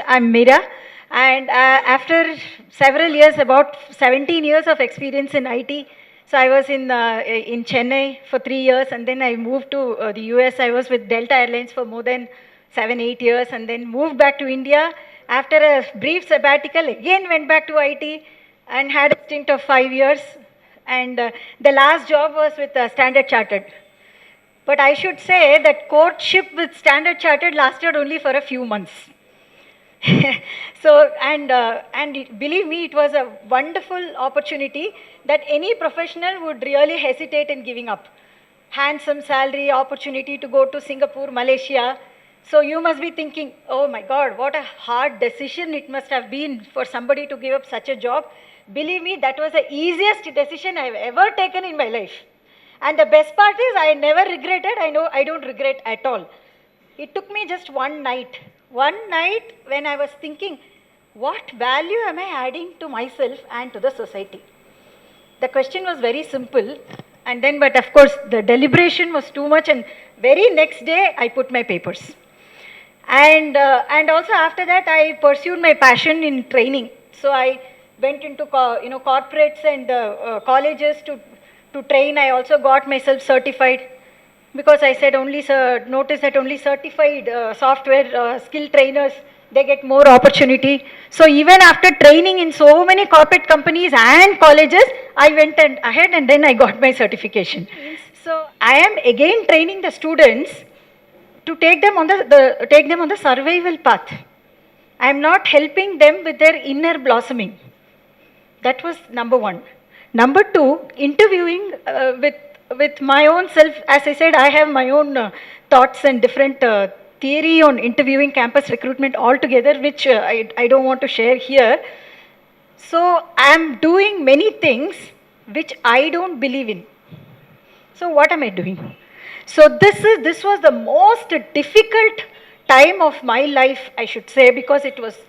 I'm Meera, and after several years, about 17 years of experience in IT, so I was in Chennai for 3 years, and then I moved to the US. I was with Delta Airlines for more than 7, 8 years, and then moved back to India. After a brief sabbatical, again went back to IT and had a stint of 5 years. And the last job was with Standard Chartered. But I should say that courtship with Standard Chartered lasted only for a few months. And believe me, it was a wonderful opportunity that any professional would really hesitate in giving up. Handsome salary, opportunity to go to Singapore, Malaysia. So you must be thinking, oh my God, what a hard decision it must have been for somebody to give up such a job. Believe me, that was the easiest decision I've ever taken in my life. And the best part is I never regretted. I know I don't regret at all. It took me just one night when I was thinking, what value am I adding to myself and to the society? The question was very simple, but of course the deliberation was too much, and very next day I put my papers. And also after that I pursued my passion in training. So I went into corporates and colleges to train. I also got myself certified, because I said notice that only certified software skill trainers, they get more opportunity. So even after training in so many corporate companies and colleges, I went ahead and then I got my certification. So I am again training the students to take them on the survival path. I am not helping them with their inner blossoming. That was number one. Number two, interviewing with my own self. As I said, I have my own thoughts and different theory on interviewing, campus recruitment altogether, which I don't want to share here. So I am doing many things which I don't believe in. So what am I doing? So this was the most difficult time of my life, I should say, because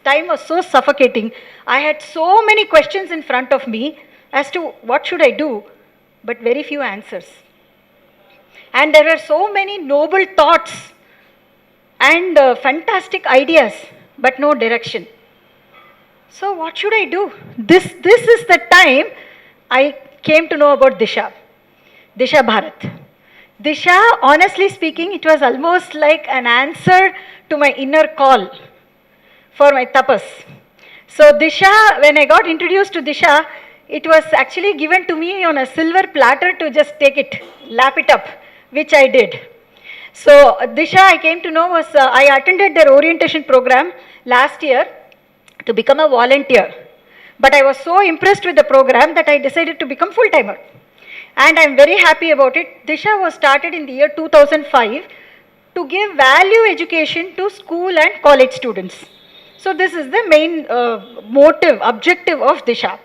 time was so suffocating. I had so many questions in front of me as to what should I do, but very few answers. And there were so many noble thoughts and fantastic ideas, but no direction. So what should I do? This is the time I came to know about Disha Bharat. Disha, honestly speaking, it was almost like an answer to my inner call for my tapas. So Disha, when I got introduced to Disha, it was actually given to me on a silver platter to just take it, lap it up, which I did. So Disha, I came to know, was I attended their orientation program last year to become a volunteer. But I was so impressed with the program that I decided to become full-timer. And I'm very happy about it. Disha was started in the year 2005 to give value education to school and college students. So this is the main objective of Disha.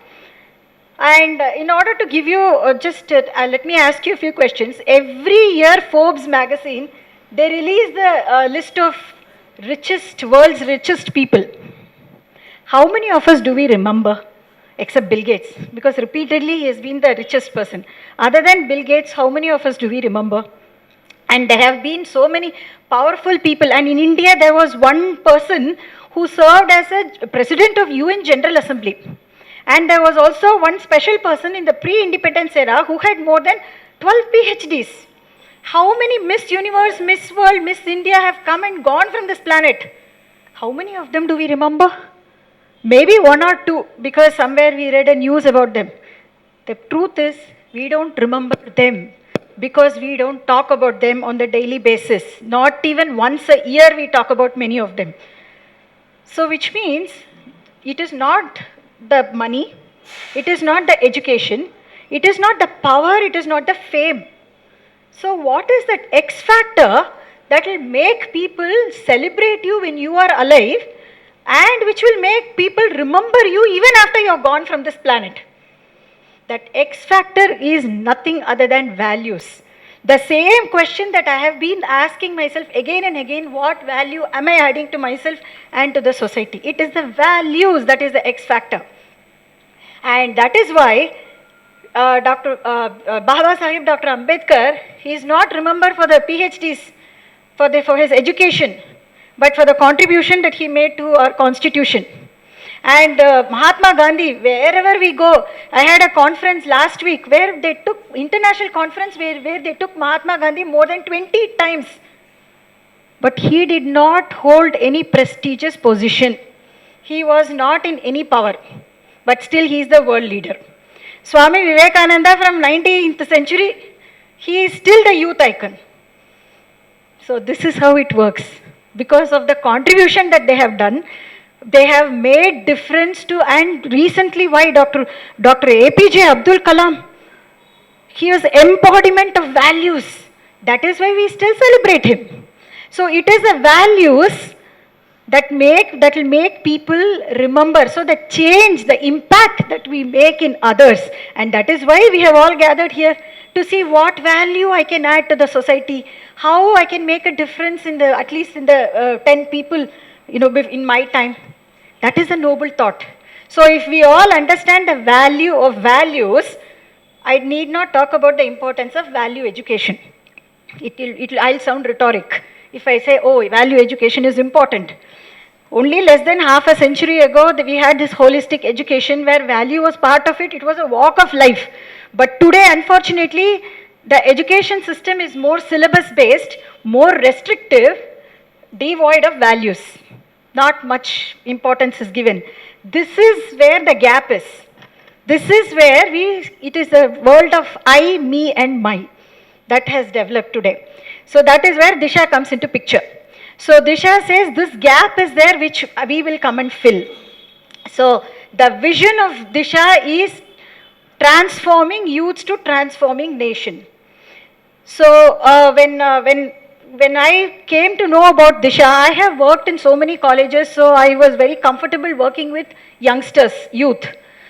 And in order to give you let me ask you a few questions. Every year Forbes magazine, they release the list of world's richest people. How many of us do we remember? Except Bill Gates, because repeatedly he has been the richest person. Other than Bill Gates, how many of us do we remember? And there have been so many powerful people. And in India, there was one person who served as a president of UN General Assembly. And there was also one special person in the pre-independence era who had more than 12 PhDs. How many Miss Universe, Miss World, Miss India have come and gone from this planet? How many of them do we remember? Maybe one or two, because somewhere we read a news about them. The truth is, we don't remember them because we don't talk about them on the daily basis. Not even once a year we talk about many of them. So which means it is not the money, it is not the education, it is not the power, it is not the fame. So what is that X factor that will make people celebrate you when you are alive, and which will make people remember you even after you're gone from this planet? That X factor is nothing other than values. The same question that I have been asking myself again and again, what value am I adding to myself and to the society? It is the values that is the X factor. And that is why Baba Sahib Dr. Ambedkar, he is not remembered for the PhDs, for his education, but for the contribution that he made to our constitution. And Mahatma Gandhi, wherever we go, I had a conference last week where they took, international conference where they took Mahatma Gandhi more than 20 times. But he did not hold any prestigious position. He was not in any power, but still he is the world leader. Swami Vivekananda from 19th century, he is still the youth icon. So this is how it works. Because of the contribution that they have done, they have made difference to, and recently why Dr. APJ Abdul Kalam, he was embodiment of values. That is why we still celebrate him. So it is the values that will make people remember. So the change, the impact that we make in others, and that is why we have all gathered here to see what value I can add to the society, how I can make a difference in the, at least in the 10 people, in my time. That is a noble thought. So if we all understand the value of values, I need not talk about the importance of value education. I'll sound rhetoric if I say, oh, value education is important. Only less than half a century ago, we had this holistic education where value was part of it. It was a walk of life. But today, unfortunately, the education system is more syllabus based, more restrictive, devoid of values. Not much importance is given. This is where the gap is. This is where it is a world of I, me and my that has developed today. So that is where Disha comes into picture. So Disha says this gap is there which we will come and fill. So the vision of Disha is transforming youths to transforming nation. So when I came to know about Disha, I have worked in so many colleges, so I was very comfortable working with youngsters, youth.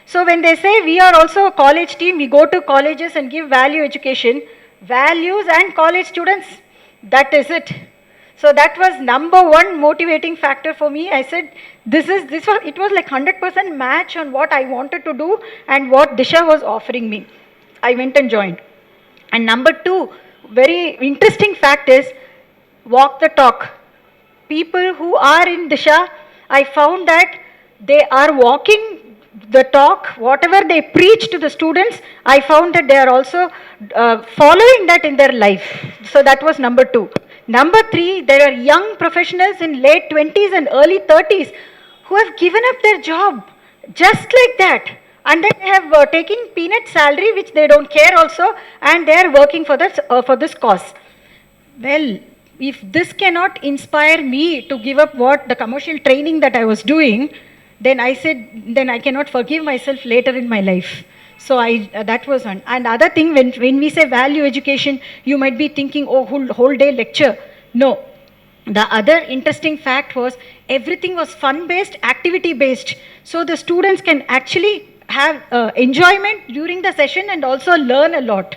So when they say we are also a college team, we go to colleges and give value education, values and college students, that is it. So that was number one motivating factor for me. I said, it was like 100% match on what I wanted to do and what Disha was offering me. I went and joined. And number two, very interesting fact is, walk the talk. People who are in Disha, I found that they are walking the talk, whatever they preach to the students, I found that they are also following that in their life. So that was number two. Number three, there are young professionals in late 20s and early 30s who have given up their job just like that. And then they have taken peanut salary, which they don't care also, and they are working for this cause. Well, if this cannot inspire me to give up what the commercial training that I was doing, then I said, then I cannot forgive myself later in my life. So that was one. And other thing, when we say value education, you might be thinking, oh, whole day lecture. No. The other interesting fact was everything was fun-based, activity-based. So the students can actually have enjoyment during the session and also learn a lot.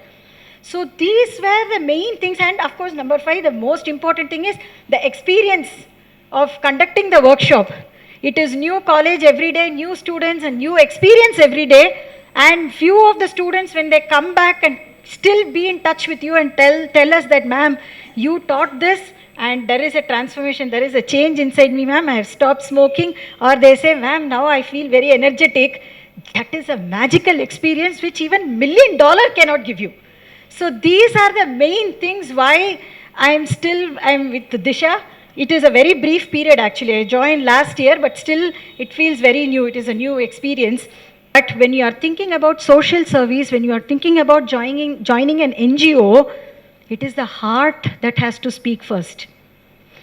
So these were the main things. And of course, number 5, the most important thing is the experience of conducting the workshop. It is new college every day, new students and new experience every day. And few of the students, when they come back and still be in touch with you and tell us that, ma'am, you taught this and there is a transformation, there is a change inside me, ma'am, I have stopped smoking. Or they say, ma'am, now I feel very energetic. That is a magical experience which even $1 million cannot give you. So these are the main things why I'm with Disha. It is a very brief period actually. I joined last year, but still it feels very new. It is a new experience. But when you are thinking about social service, when you are thinking about joining an NGO, it is the heart that has to speak first.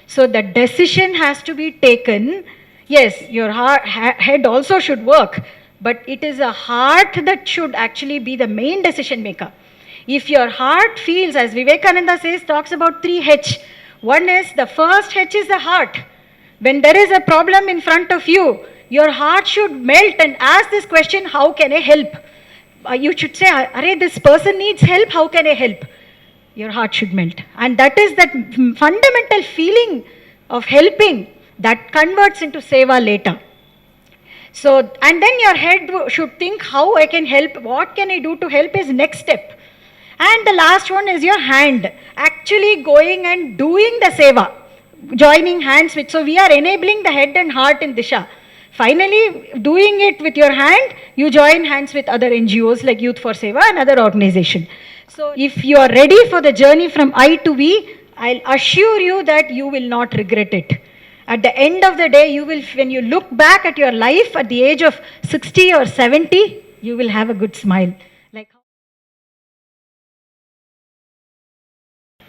So the decision has to be taken. Yes, your head also should work, but it is a heart that should actually be the main decision maker. If your heart feels, as Vivekananda says, talks about 3 H. One is, the first H is the heart. When there is a problem in front of you, your heart should melt and ask this question, how can I help? You should say, Arey, this person needs help, how can I help? Your heart should melt. And that is that fundamental feeling of helping that converts into seva later. So, and then your head should think, how I can help, what can I do to help is next step. And the last one is your hand, actually going and doing the seva. joining hands with, so we are enabling the head and heart in Disha. Finally, doing it with your hand, you join hands with other NGOs like Youth for Seva and other organizations. So if you are ready for the journey from I to we, I'll assure you that you will not regret it. At the end of the day, you will, when you look back at your life at the age of 60 or 70, you will have a good smile.